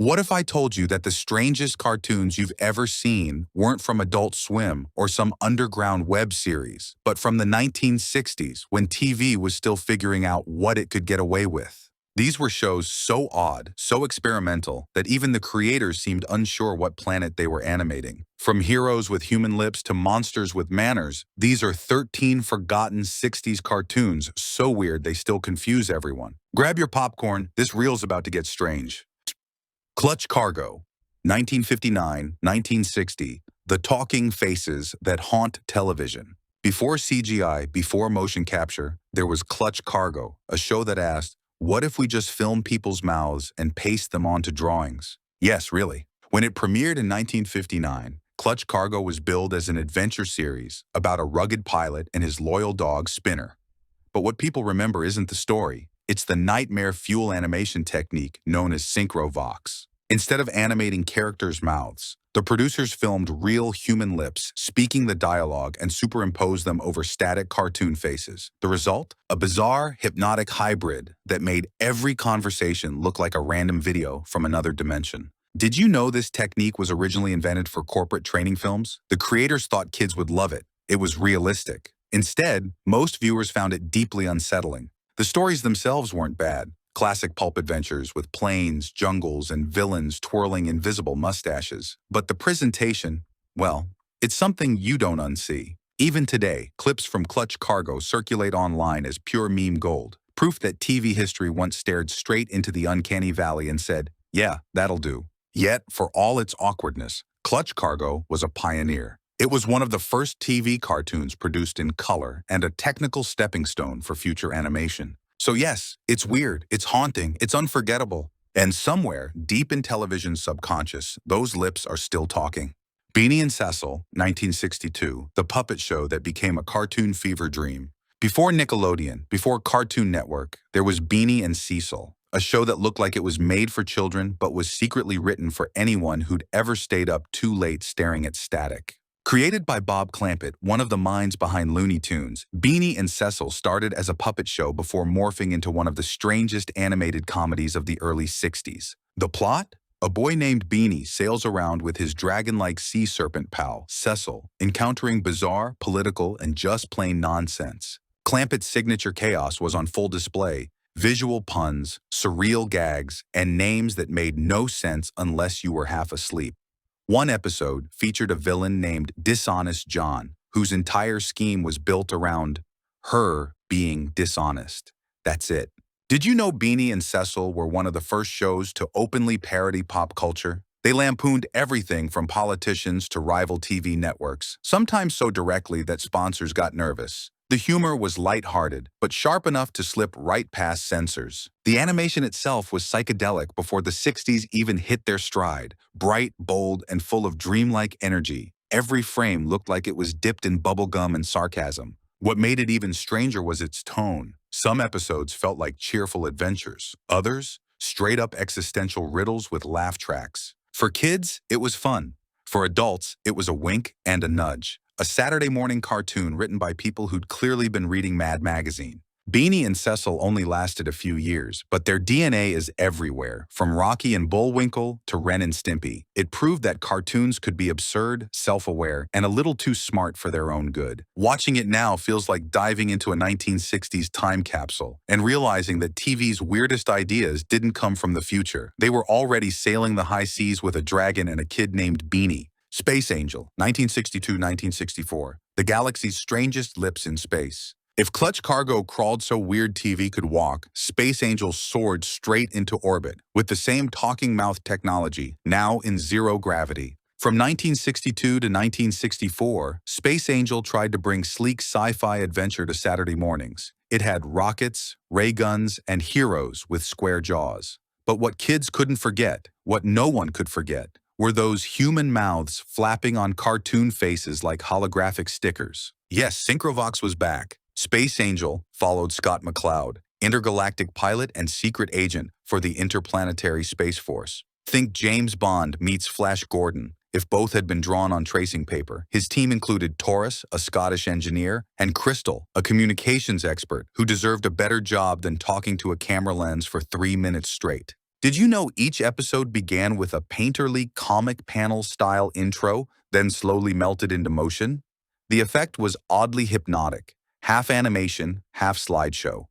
What if I told you that the strangest cartoons you've ever seen weren't from Adult Swim or some underground web series, but from the 1960s when TV was still figuring out what it could get away with? These were shows so odd, so experimental, that even the creators seemed unsure what planet they were animating. From heroes with human lips to monsters with manners, these are 13 forgotten 60s cartoons so weird they still confuse everyone. Grab your popcorn, this reel's about to get strange. Clutch Cargo, 1959-1960, the talking faces that haunt television. Before CGI, before motion capture, there was Clutch Cargo, a show that asked, what if we just film people's mouths and paste them onto drawings? Yes, really. When it premiered in 1959, Clutch Cargo was billed as an adventure series about a rugged pilot and his loyal dog, Spinner. But what people remember isn't the story. It's the nightmare fuel animation technique known as synchrovox. Instead of animating characters' mouths, the producers filmed real human lips, speaking the dialogue, and superimposed them over static cartoon faces. The result? A bizarre, hypnotic hybrid that made every conversation look like a random video from another dimension. Did you know this technique was originally invented for corporate training films? The creators thought kids would love it. It was realistic. Instead, most viewers found it deeply unsettling. The stories themselves weren't bad. Classic pulp adventures with planes, jungles, and villains twirling invisible mustaches. But the presentation, well, it's something you don't unsee. Even today, clips from Clutch Cargo circulate online as pure meme gold, proof that TV history once stared straight into the uncanny valley and said, yeah, that'll do. Yet, for all its awkwardness, Clutch Cargo was a pioneer. It was one of the first TV cartoons produced in color and a technical stepping stone for future animation. So yes, it's weird, it's haunting, it's unforgettable. And somewhere, deep in television's subconscious, those lips are still talking. Beanie and Cecil, 1962, the puppet show that became a cartoon fever dream. Before Nickelodeon, before Cartoon Network, there was Beanie and Cecil, a show that looked like it was made for children but was secretly written for anyone who'd ever stayed up too late staring at static. Created by Bob Clampett, one of the minds behind Looney Tunes, Beanie and Cecil started as a puppet show before morphing into one of the strangest animated comedies of the early 60s. The plot? A boy named Beanie sails around with his dragon-like sea serpent pal, Cecil, encountering bizarre, political, and just plain nonsense. Clampett's signature chaos was on full display: visual puns, surreal gags, and names that made no sense unless you were half asleep. One episode featured a villain named Dishonest John, whose entire scheme was built around her being dishonest. That's it. Did you know Beanie and Cecil were one of the first shows to openly parody pop culture? They lampooned everything from politicians to rival TV networks, sometimes so directly that sponsors got nervous. The humor was lighthearted, but sharp enough to slip right past censors. The animation itself was psychedelic before the 60s even hit their stride. Bright, bold, and full of dreamlike energy. Every frame looked like it was dipped in bubblegum and sarcasm. What made it even stranger was its tone. Some episodes felt like cheerful adventures. Others, straight-up existential riddles with laugh tracks. For kids, it was fun. For adults, it was a wink and a nudge. A Saturday morning cartoon written by people who'd clearly been reading Mad Magazine. Beanie and Cecil only lasted a few years, but their DNA is everywhere, from Rocky and Bullwinkle to Ren and Stimpy. It proved that cartoons could be absurd, self-aware, and a little too smart for their own good. Watching it now feels like diving into a 1960s time capsule and realizing that TV's weirdest ideas didn't come from the future. They were already sailing the high seas with a dragon and a kid named Beanie. Space Angel, 1962-1964, the galaxy's strangest lips in space. If Clutch Cargo crawled so weird TV could walk, Space Angel soared straight into orbit with the same talking mouth technology, now in zero gravity. From 1962 to 1964, Space Angel tried to bring sleek sci-fi adventure to Saturday mornings. It had rockets, ray guns, and heroes with square jaws. But what kids couldn't forget, what no one could forget, were those human mouths flapping on cartoon faces like holographic stickers. Yes, Synchrovox was back. Space Angel followed Scott McCloud, intergalactic pilot and secret agent for the Interplanetary Space Force. Think James Bond meets Flash Gordon. If both had been drawn on tracing paper, his team included Taurus, a Scottish engineer, and Crystal, a communications expert who deserved a better job than talking to a camera lens for 3 minutes straight. Did you know each episode began with a painterly comic panel-style intro, then slowly melted into motion? The effect was oddly hypnotic, half animation, half slideshow.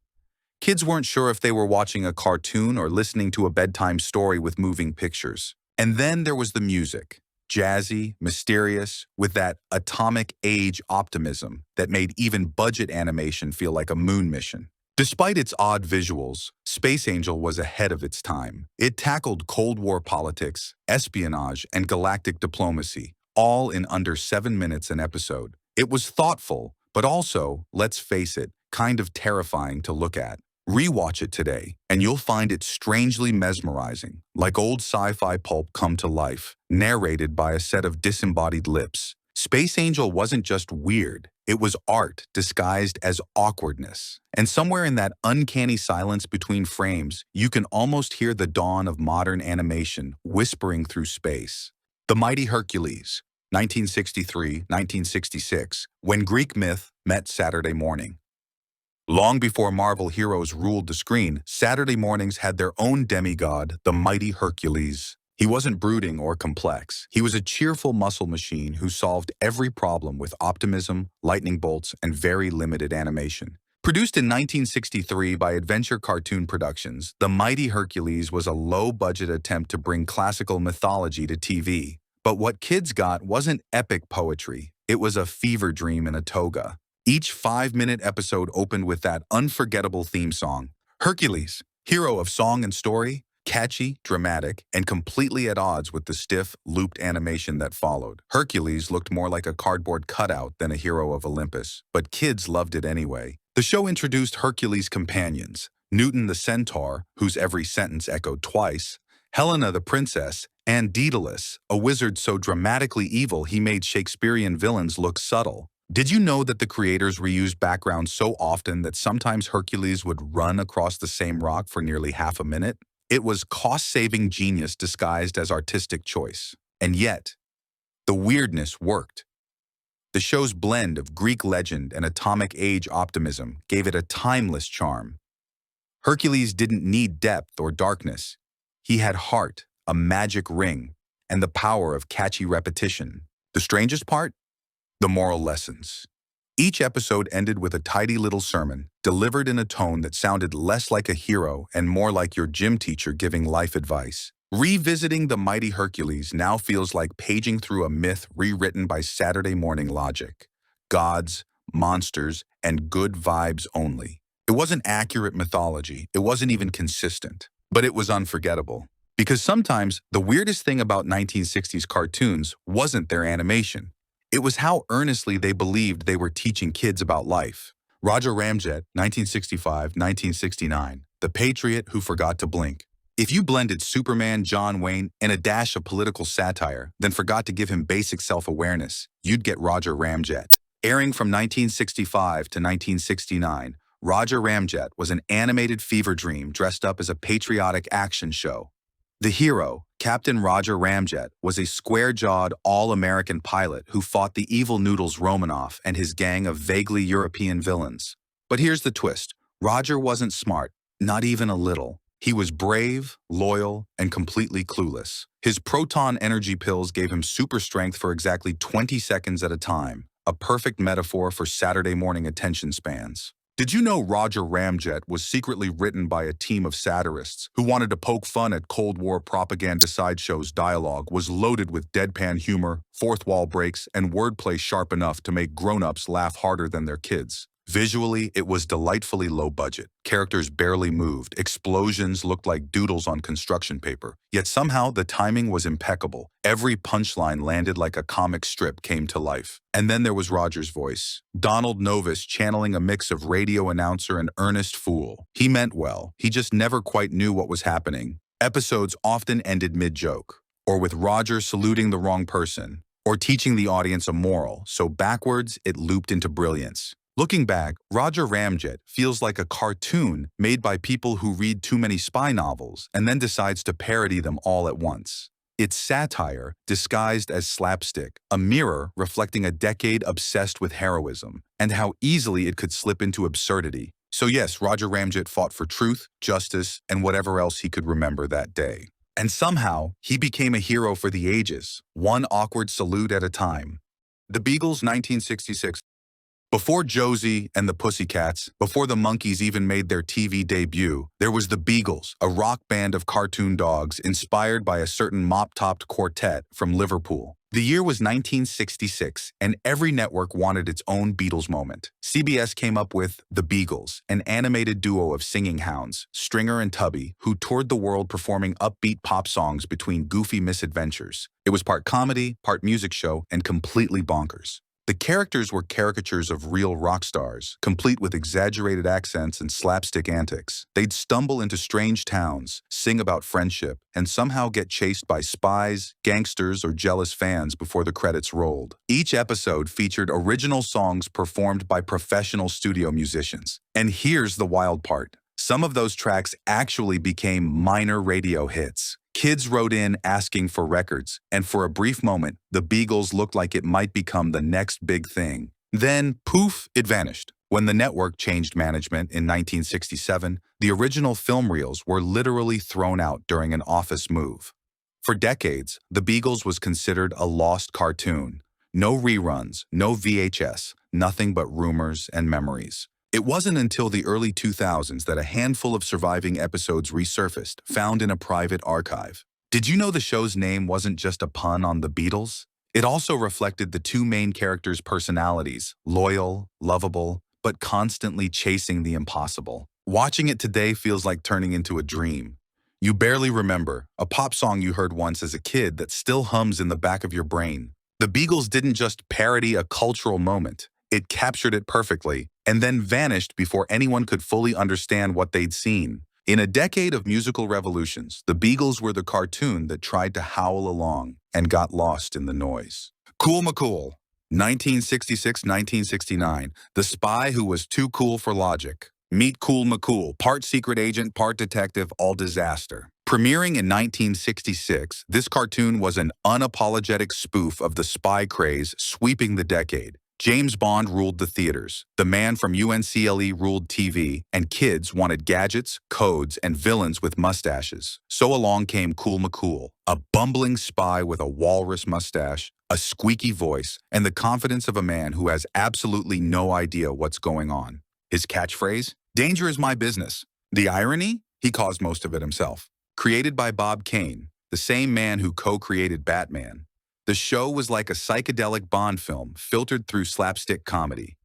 Kids weren't sure if they were watching a cartoon or listening to a bedtime story with moving pictures. And then there was the music, jazzy, mysterious, with that atomic age optimism that made even budget animation feel like a moon mission. Despite its odd visuals, Space Angel was ahead of its time. It tackled Cold War politics, espionage, and galactic diplomacy, all in under 7 minutes an episode. It was thoughtful, but also, let's face it, kind of terrifying to look at. Rewatch it today, and you'll find it strangely mesmerizing, like old sci-fi pulp come to life, narrated by a set of disembodied lips. Space Angel wasn't just weird, it was art disguised as awkwardness. And somewhere in that uncanny silence between frames, you can almost hear the dawn of modern animation whispering through space. The Mighty Hercules, 1963-1966, when Greek myth met Saturday morning. Long before Marvel heroes ruled the screen, Saturday mornings had their own demigod, the Mighty Hercules. He wasn't brooding or complex. He was a cheerful muscle machine who solved every problem with optimism, lightning bolts, and very limited animation. Produced in 1963 by Adventure Cartoon Productions, The Mighty Hercules was a low-budget attempt to bring classical mythology to TV. But what kids got wasn't epic poetry. It was a fever dream in a toga. Each 5-minute episode opened with that unforgettable theme song. Hercules, hero of song and story, catchy, dramatic, and completely at odds with the stiff, looped animation that followed. Hercules looked more like a cardboard cutout than a hero of Olympus, but kids loved it anyway. The show introduced Hercules' companions, Newton the Centaur, whose every sentence echoed twice, Helena the Princess, and Daedalus, a wizard so dramatically evil he made Shakespearean villains look subtle. Did you know that the creators reused backgrounds so often that sometimes Hercules would run across the same rock for nearly half a minute? It was cost-saving genius disguised as artistic choice. And yet, the weirdness worked. The show's blend of Greek legend and atomic age optimism gave it a timeless charm. Hercules didn't need depth or darkness. He had heart, a magic ring, and the power of catchy repetition. The strangest part? The moral lessons. Each episode ended with a tidy little sermon, delivered in a tone that sounded less like a hero and more like your gym teacher giving life advice. Revisiting The Mighty Hercules now feels like paging through a myth rewritten by Saturday morning logic. Gods, monsters, and good vibes only. It wasn't accurate mythology, it wasn't even consistent, but it was unforgettable. Because sometimes the weirdest thing about 1960s cartoons wasn't their animation. It was how earnestly they believed they were teaching kids about life. Roger Ramjet, 1965-1969, the patriot who forgot to blink. If you blended Superman, John Wayne, and a dash of political satire, then forgot to give him basic self-awareness, you'd get Roger Ramjet. Airing from 1965 to 1969, Roger Ramjet was an animated fever dream dressed up as a patriotic action show. The hero, Captain Roger Ramjet, was a square-jawed, all-American pilot who fought the evil Noodles Romanoff and his gang of vaguely European villains. But here's the twist. Roger wasn't smart, not even a little. He was brave, loyal, and completely clueless. His proton energy pills gave him super strength for exactly 20 seconds at a time, a perfect metaphor for Saturday morning attention spans. Did you know Roger Ramjet was secretly written by a team of satirists who wanted to poke fun at Cold War propaganda sideshows? Dialogue was loaded with deadpan humor, fourth wall breaks, and wordplay sharp enough to make grown-ups laugh harder than their kids. Visually, it was delightfully low budget. Characters barely moved. Explosions looked like doodles on construction paper. Yet somehow the timing was impeccable. Every punchline landed like a comic strip came to life. And then there was Roger's voice. Donald Novis channeling a mix of radio announcer and earnest fool. He meant well. He just never quite knew what was happening. Episodes often ended mid-joke, or with Roger saluting the wrong person, or teaching the audience a moral, so backwards it looped into brilliance. Looking back, Roger Ramjet feels like a cartoon made by people who read too many spy novels and then decides to parody them all at once. It's satire disguised as slapstick, a mirror reflecting a decade obsessed with heroism, and how easily it could slip into absurdity. So yes, Roger Ramjet fought for truth, justice, and whatever else he could remember that day. And somehow, he became a hero for the ages, one awkward salute at a time. The Beagles, 1966. Before Josie and the Pussycats, before the Monkees even made their TV debut, there was the Beagles, a rock band of cartoon dogs inspired by a certain mop-topped quartet from Liverpool. The year was 1966, and every network wanted its own Beatles moment. CBS came up with The Beagles, an animated duo of singing hounds, Stringer and Tubby, who toured the world performing upbeat pop songs between goofy misadventures. It was part comedy, part music show, and completely bonkers. The characters were caricatures of real rock stars, complete with exaggerated accents and slapstick antics. They'd stumble into strange towns, sing about friendship, and somehow get chased by spies, gangsters, or jealous fans before the credits rolled. Each episode featured original songs performed by professional studio musicians. And here's the wild part. Some of those tracks actually became minor radio hits. Kids wrote in asking for records, and for a brief moment, the Beagles looked like it might become the next big thing. Then, poof, it vanished. When the network changed management in 1967, the original film reels were literally thrown out during an office move. For decades, the Beagles was considered a lost cartoon. No reruns, no VHS, nothing but rumors and memories. It wasn't until the early 2000s that a handful of surviving episodes resurfaced, found in a private archive. Did you know the show's name wasn't just a pun on the Beatles? It also reflected the two main characters' personalities, loyal, lovable, but constantly chasing the impossible. Watching it today feels like turning into a dream. You barely remember, a pop song you heard once as a kid that still hums in the back of your brain. The Beagles didn't just parody a cultural moment. It captured it perfectly, and then vanished before anyone could fully understand what they'd seen. In a decade of musical revolutions, the Beagles were the cartoon that tried to howl along and got lost in the noise. Cool McCool, 1966-1969, the spy who was too cool for logic. Meet Cool McCool, part secret agent, part detective, all disaster. Premiering in 1966, this cartoon was an unapologetic spoof of the spy craze sweeping the decade. James Bond ruled the theaters, the man from UNCLE ruled TV, and kids wanted gadgets, codes, and villains with mustaches. So along came Cool McCool, a bumbling spy with a walrus mustache, a squeaky voice, and the confidence of a man who has absolutely no idea what's going on. His catchphrase? Danger is my business. The irony? He caused most of it himself. Created by Bob Kane, the same man who co-created Batman. The show was like a psychedelic Bond film filtered through slapstick comedy.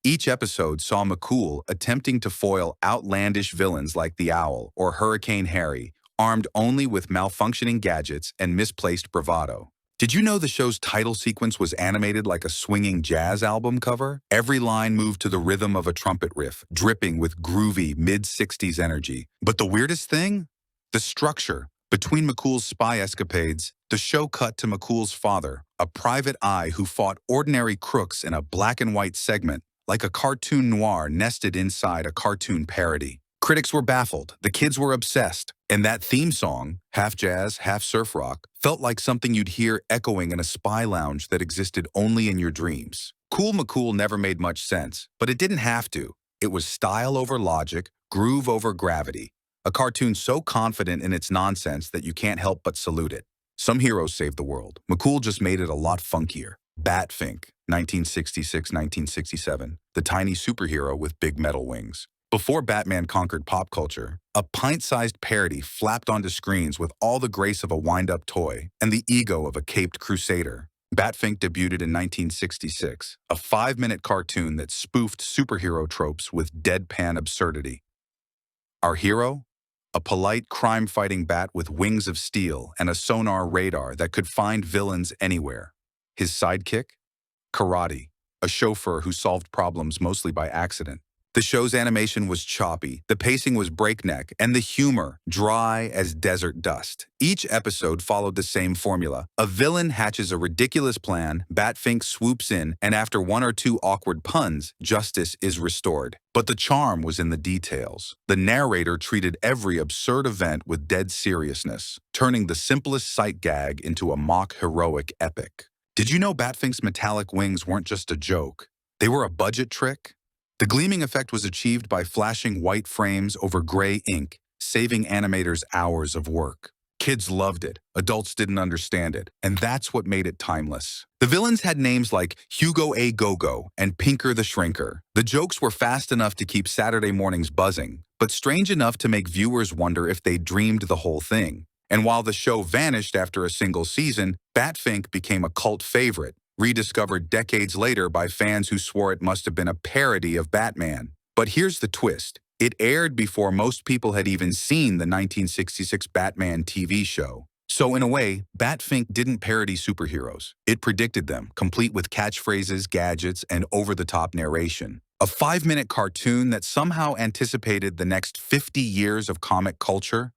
Each episode saw McCool attempting to foil outlandish villains like the Owl or Hurricane Harry, armed only with malfunctioning gadgets and misplaced bravado. Did you know the show's title sequence was animated like a swinging jazz album cover? Every line moved to the rhythm of a trumpet riff, dripping with groovy mid-60s energy. But the weirdest thing? The structure. Between McCool's spy escapades, the show cut to McCool's father, a private eye who fought ordinary crooks in a black-and-white segment, like a cartoon noir nested inside a cartoon parody. Critics were baffled, the kids were obsessed, and that theme song, half jazz, half surf rock, felt like something you'd hear echoing in a spy lounge that existed only in your dreams. Cool McCool never made much sense, but it didn't have to. It was style over logic, groove over gravity. A cartoon so confident in its nonsense that you can't help but salute it. Some heroes saved the world. McCool just made it a lot funkier. Batfink, 1966-1967, the tiny superhero with big metal wings. Before Batman conquered pop culture, a pint-sized parody flapped onto screens with all the grace of a wind-up toy and the ego of a caped crusader. Batfink debuted in 1966, a 5-minute cartoon that spoofed superhero tropes with deadpan absurdity. Our hero? A polite crime-fighting bat with wings of steel and a sonar radar that could find villains anywhere. His sidekick? Karate, a chauffeur who solved problems mostly by accident. The show's animation was choppy, the pacing was breakneck, and the humor dry as desert dust. Each episode followed the same formula. A villain hatches a ridiculous plan, Batfink swoops in, and after one or two awkward puns, justice is restored. But the charm was in the details. The narrator treated every absurd event with dead seriousness, turning the simplest sight gag into a mock heroic epic. Did you know Batfink's metallic wings weren't just a joke? They were a budget trick? The gleaming effect was achieved by flashing white frames over gray ink, saving animators hours of work. Kids loved it, adults didn't understand it, and that's what made it timeless. The villains had names like Hugo A. Go-Go and Pinker the Shrinker. The jokes were fast enough to keep Saturday mornings buzzing, but strange enough to make viewers wonder if they dreamed the whole thing. And while the show vanished after a single season, Batfink became a cult favorite, rediscovered decades later by fans who swore it must have been a parody of Batman. But here's the twist. It aired before most people had even seen the 1966 Batman TV show. So in a way, Batfink didn't parody superheroes. It predicted them, complete with catchphrases, gadgets, and over-the-top narration. A 5-minute cartoon that somehow anticipated the next 50 years of comic culture?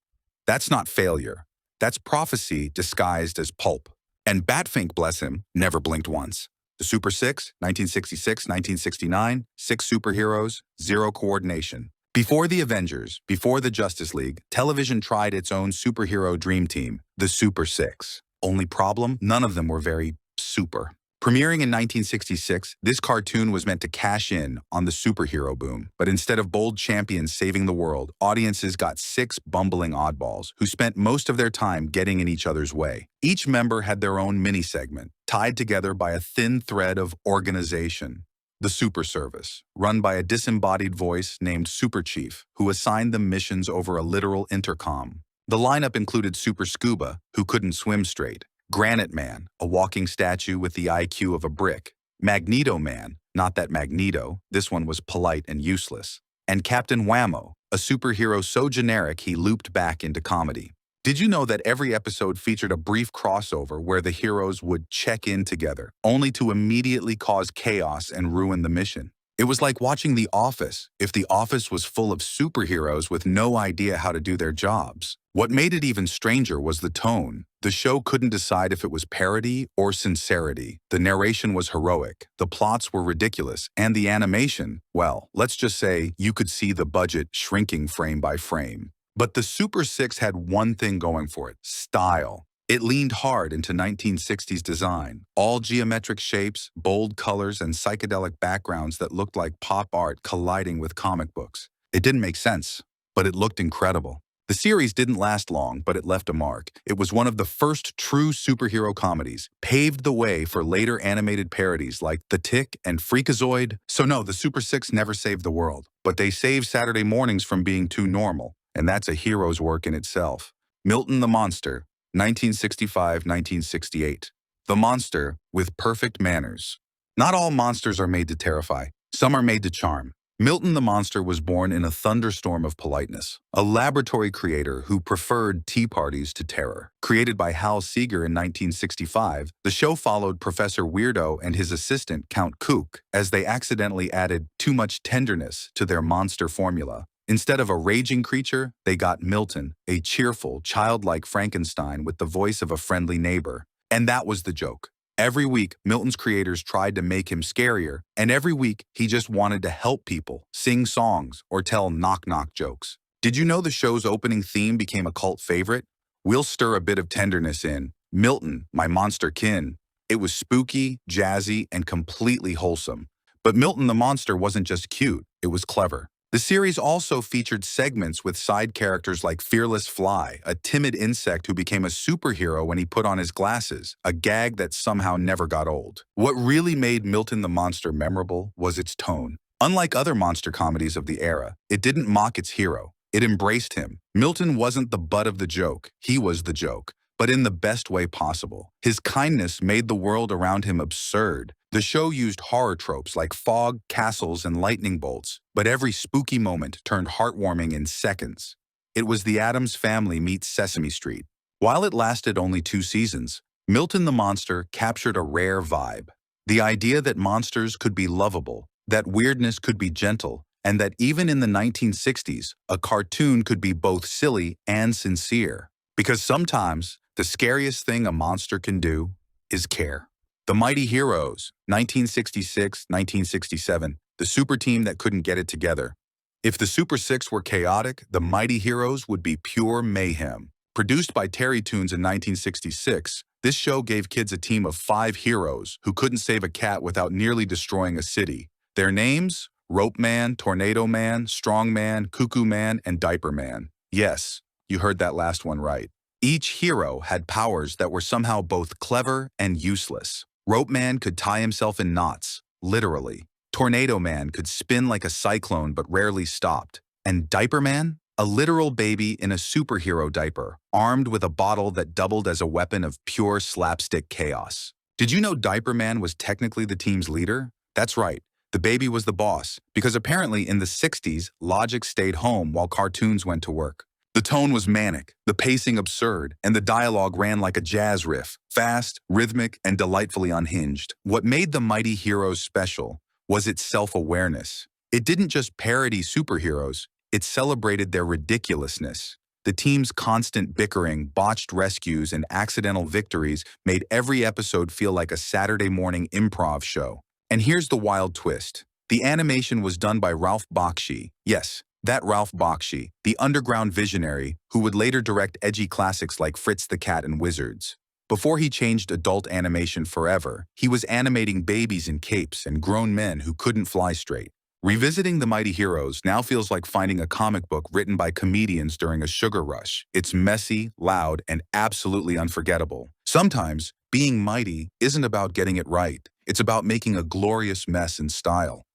That's not failure. That's prophecy disguised as pulp. And Batfink, bless him, never blinked once. The Super Six, 1966, 1969, 6 superheroes, 0 coordination. Before the Avengers, before the Justice League, television tried its own superhero dream team, the Super Six. Only problem, none of them were very super. Premiering in 1966, this cartoon was meant to cash in on the superhero boom. But instead of bold champions saving the world, audiences got 6 bumbling oddballs who spent most of their time getting in each other's way. Each member had their own mini-segment, tied together by a thin thread of organization. The Super Service, run by a disembodied voice named Super Chief, who assigned them missions over a literal intercom. The lineup included Super Scuba, who couldn't swim straight, Granite Man, a walking statue with the IQ of a brick, Magneto Man, not that Magneto, this one was polite and useless, and Captain Whammo, a superhero so generic he looped back into comedy. Did you know that every episode featured a brief crossover where the heroes would check in together, only to immediately cause chaos and ruin the mission? It was like watching The Office, if the office was full of superheroes with no idea how to do their jobs. What made it even stranger was the tone. The show couldn't decide if it was parody or sincerity. The narration was heroic, the plots were ridiculous, and the animation, well, let's just say you could see the budget shrinking frame by frame. But the Super Six had one thing going for it: style. It leaned hard into 1960s design, all geometric shapes, bold colors, and psychedelic backgrounds that looked like pop art colliding with comic books. It didn't make sense, but it looked incredible. The series didn't last long, but it left a mark. It was one of the first true superhero comedies, paved the way for later animated parodies like The Tick and Freakazoid. So no, the Super Six never saved the world, but they saved Saturday mornings from being too normal. And that's a hero's work in itself. Milton the Monster, 1965-1968. The monster with perfect manners. Not all monsters are made to terrify. Some are made to charm. Milton the Monster was born in a thunderstorm of politeness, a laboratory creator who preferred tea parties to terror. Created by Hal Seeger in 1965, the show followed Professor Weirdo and his assistant, Count Kook, as they accidentally added too much tenderness to their monster formula. Instead of a raging creature, they got Milton, a cheerful, childlike Frankenstein with the voice of a friendly neighbor. And that was the joke. Every week, Milton's creators tried to make him scarier, and every week, he just wanted to help people, sing songs, or tell knock-knock jokes. Did you know the show's opening theme became a cult favorite? We'll stir a bit of tenderness in Milton, My Monster Kin. It was spooky, jazzy, and completely wholesome. But Milton the Monster wasn't just cute, it was clever. The series also featured segments with side characters like Fearless Fly, a timid insect who became a superhero when he put on his glasses, a gag that somehow never got old. What really made Milton the Monster memorable was its tone. Unlike other monster comedies of the era, it didn't mock its hero. It embraced him. Milton wasn't the butt of the joke, he was the joke, but in the best way possible. His kindness made the world around him absurd. The show used horror tropes like fog, castles, and lightning bolts, but every spooky moment turned heartwarming in seconds. It was the Addams Family meets Sesame Street. While it lasted only 2 seasons, Milton the Monster captured a rare vibe. The idea that monsters could be lovable, that weirdness could be gentle, and that even in the 1960s, a cartoon could be both silly and sincere. Because sometimes, the scariest thing a monster can do is care. The Mighty Heroes, 1966-1967, the super team that couldn't get it together. If the Super Six were chaotic, the Mighty Heroes would be pure mayhem. Produced by Terry Toons in 1966, this show gave kids a team of 5 heroes who couldn't save a cat without nearly destroying a city. Their names? Rope Man, Tornado Man, Strong Man, Cuckoo Man, and Diaper Man. Yes, you heard that last one right. Each hero had powers that were somehow both clever and useless. Rope Man could tie himself in knots, literally. Tornado Man could spin like a cyclone but rarely stopped. And Diaper Man? A literal baby in a superhero diaper, armed with a bottle that doubled as a weapon of pure slapstick chaos. Did you know Diaper Man was technically the team's leader? That's right, the baby was the boss, because apparently in the 60s, logic stayed home while cartoons went to work. The tone was manic, the pacing absurd, and the dialogue ran like a jazz riff, fast, rhythmic, and delightfully unhinged. What made the Mighty Heroes special was its self-awareness. It didn't just parody superheroes, it celebrated their ridiculousness. The team's constant bickering, botched rescues, and accidental victories made every episode feel like a Saturday morning improv show. And here's the wild twist. The animation was done by Ralph Bakshi. Yes, that Ralph Bakshi, the underground visionary who would later direct edgy classics like Fritz the Cat and Wizards. Before he changed adult animation forever, he was animating babies in capes and grown men who couldn't fly straight. Revisiting the Mighty Heroes now feels like finding a comic book written by comedians during a sugar rush. It's messy, loud, and absolutely unforgettable. Sometimes, being mighty isn't about getting it right. It's about making a glorious mess in style.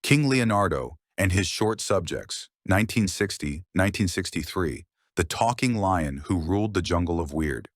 King Leonardo and his short subjects, 1960-1963, the talking lion who ruled the jungle of weird.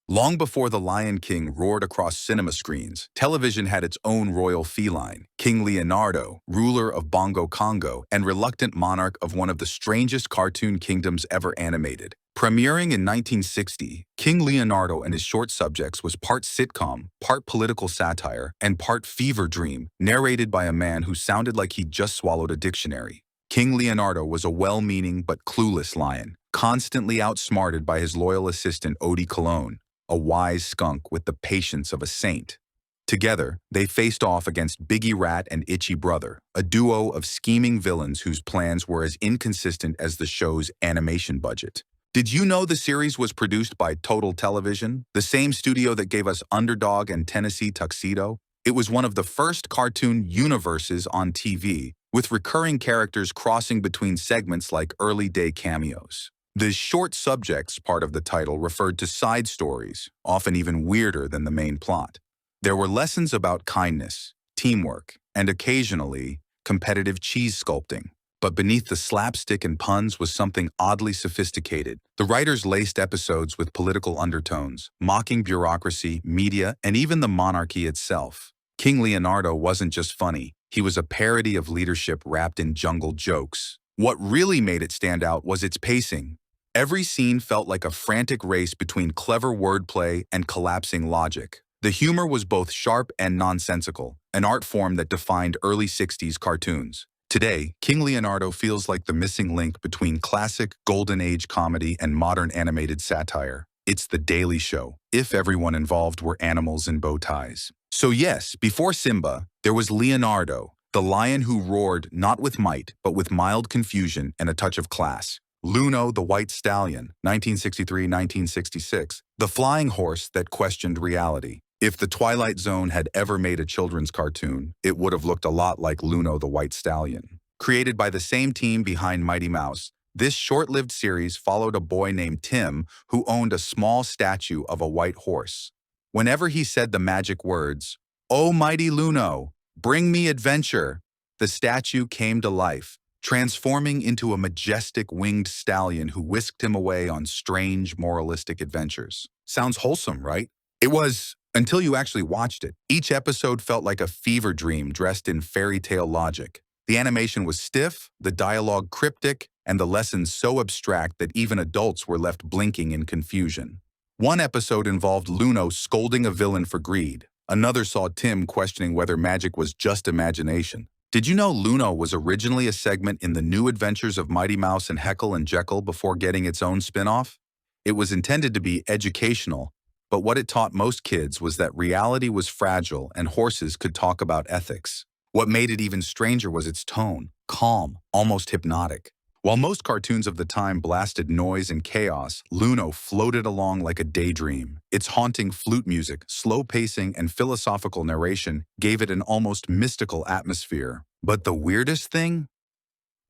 Long before The Lion King roared across cinema screens, television had its own royal feline, King Leonardo, ruler of Bongo Congo and reluctant monarch of one of the strangest cartoon kingdoms ever animated. Premiering in 1960, King Leonardo and his short subjects was part sitcom, part political satire, and part fever dream, narrated by a man who sounded like he'd just swallowed a dictionary. King Leonardo was a well-meaning but clueless lion, constantly outsmarted by his loyal assistant Odie Cologne, a wise skunk with the patience of a saint. Together, they faced off against Biggie Rat and Itchy Brother, a duo of scheming villains whose plans were as inconsistent as the show's animation budget. Did you know the series was produced by Total Television, the same studio that gave us Underdog and Tennessee Tuxedo? It was one of the first cartoon universes on TV, with recurring characters crossing between segments like early-day cameos. The short subjects part of the title referred to side stories, often even weirder than the main plot. There were lessons about kindness, teamwork, and occasionally, competitive cheese sculpting. But beneath the slapstick and puns was something oddly sophisticated. The writers laced episodes with political undertones, mocking bureaucracy, media, and even the monarchy itself. King Leonardo wasn't just funny, he was a parody of leadership wrapped in jungle jokes. What really made it stand out was its pacing. Every scene felt like a frantic race between clever wordplay and collapsing logic. The humor was both sharp and nonsensical, an art form that defined early 60s cartoons. Today, King Leonardo feels like the missing link between classic Golden Age comedy and modern animated satire. It's The Daily Show, if everyone involved were animals in bow ties. So yes, before Simba, there was Leonardo, the lion who roared not with might, but with mild confusion and a touch of class. Luno the White Stallion, 1963-1966, the flying horse that questioned reality. If the Twilight Zone had ever made a children's cartoon, it would have looked a lot like Luno the White Stallion. Created by the same team behind Mighty Mouse, this short-lived series followed a boy named Tim who owned a small statue of a white horse. Whenever he said the magic words, "Oh mighty Luno, bring me adventure," the statue came to life, transforming into a majestic winged stallion who whisked him away on strange, moralistic adventures. Sounds wholesome, right? It was, until you actually watched it. Each episode felt like a fever dream dressed in fairy tale logic. The animation was stiff, the dialogue cryptic, and the lessons so abstract that even adults were left blinking in confusion. One episode involved Luno scolding a villain for greed. Another saw Tim questioning whether magic was just imagination. Did you know Luno was originally a segment in the New Adventures of Mighty Mouse and Heckle and Jekyll before getting its own spin-off? It was intended to be educational, but what it taught most kids was that reality was fragile and horses could talk about ethics. What made it even stranger was its tone, calm, almost hypnotic. While most cartoons of the time blasted noise and chaos, Luno floated along like a daydream. Its haunting flute music, slow pacing, and philosophical narration gave it an almost mystical atmosphere. But the weirdest thing?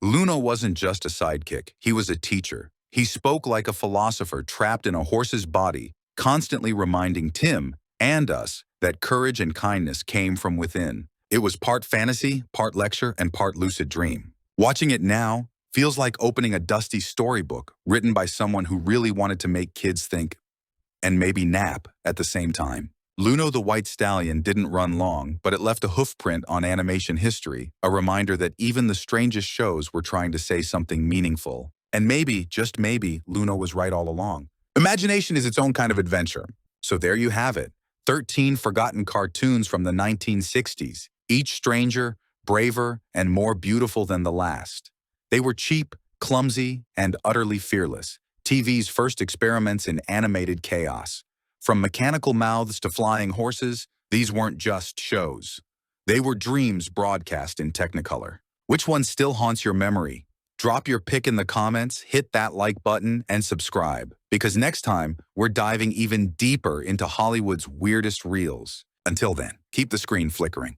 Luno wasn't just a sidekick, he was a teacher. He spoke like a philosopher trapped in a horse's body, constantly reminding Tim and us that courage and kindness came from within. It was part fantasy, part lecture, and part lucid dream. Watching it now feels like opening a dusty storybook written by someone who really wanted to make kids think and maybe nap at the same time. Luno the White Stallion didn't run long, but it left a hoofprint on animation history, a reminder that even the strangest shows were trying to say something meaningful. And maybe, just maybe, Luno was right all along. Imagination is its own kind of adventure. So there you have it, 13 forgotten cartoons from the 1960s, each stranger, braver, and more beautiful than the last. They were cheap, clumsy, and utterly fearless, TV's first experiments in animated chaos. From mechanical mouths to flying horses, these weren't just shows. They were dreams broadcast in Technicolor. Which one still haunts your memory? Drop your pick in the comments, hit that like button, and subscribe, because next time, we're diving even deeper into Hollywood's weirdest reels. Until then, keep the screen flickering.